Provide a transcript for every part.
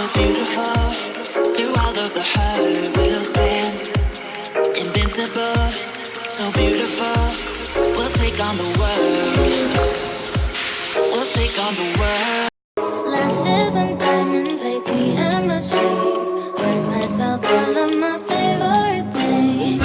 so beautiful. Through all of the hurt, we'll stand invincible, so beautiful. We'll take on the world. We'll take on the world. Lashes and diamonds, ATM machines. Write myself all of my favorite things.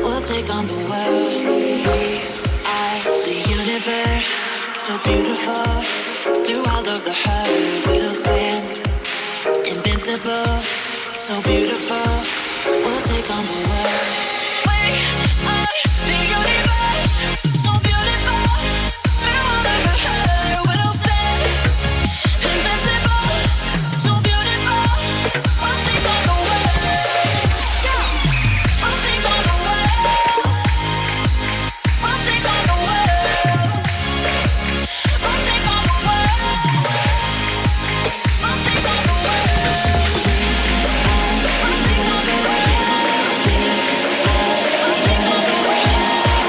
We'll take on the world. We are the universe, so beautiful. Through all of the hurt, we'll stand invincible, so beautiful. We'll take on the world. We are the universe, so beautiful. Through all of the hurt, we'll stand invincible, so beautiful. We'll take on the world. We'll take on the world. We'll take on the world. We'll take on the world.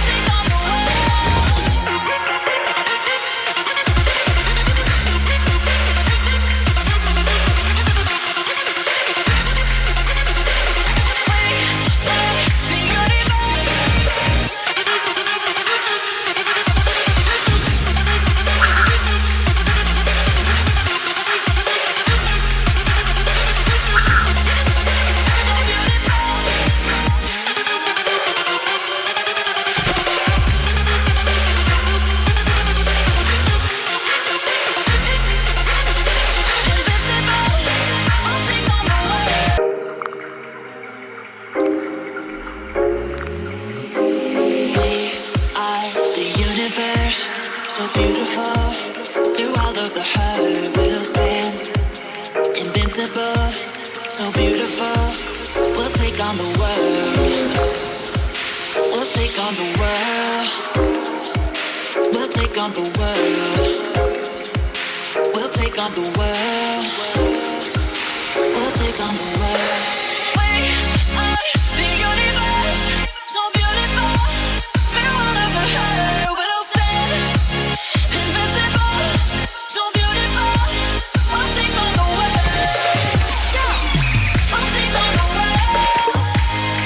We'll take on the world. We'll take on the so beautiful. Through all of the hurt, we'll stand invincible, so beautiful. We'll take on the world. We'll take on the world. We'll take on the world. We'll take on the world. We'll take on the world. We are the universe, so beautiful. Through all of the hurt, we'll stand invincible, so beautiful. We'll take on the world. We'll take on the world. We'll take on the world. We'll take on the world.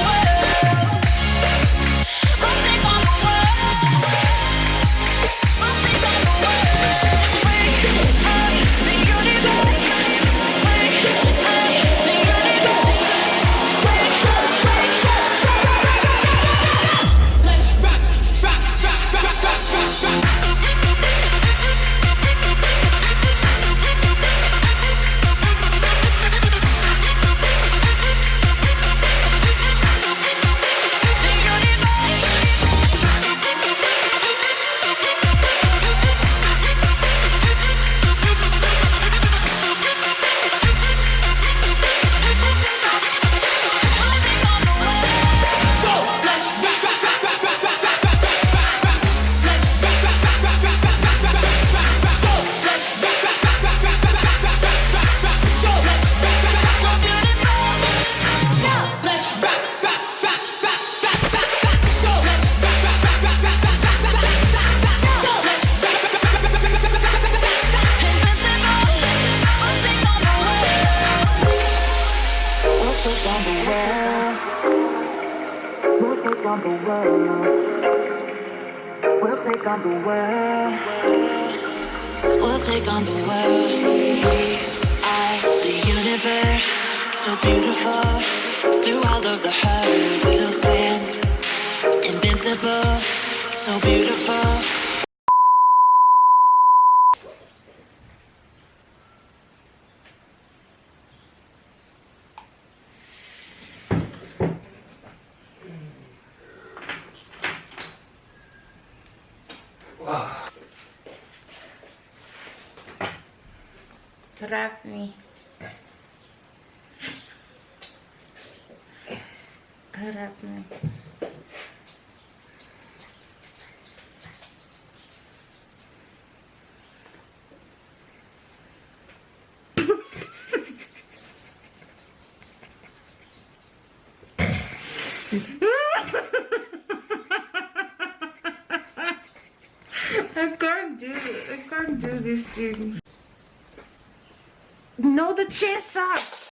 We'll take on the world. We are the universe. on the world. We'll take on the world. We'll take on the world. We are the universe, so beautiful. Through all of the hurt, we'll stand invincible, so beautiful. Wrap me. Wrap me. I can't do it. I can't do this thing. No, the chair sucks.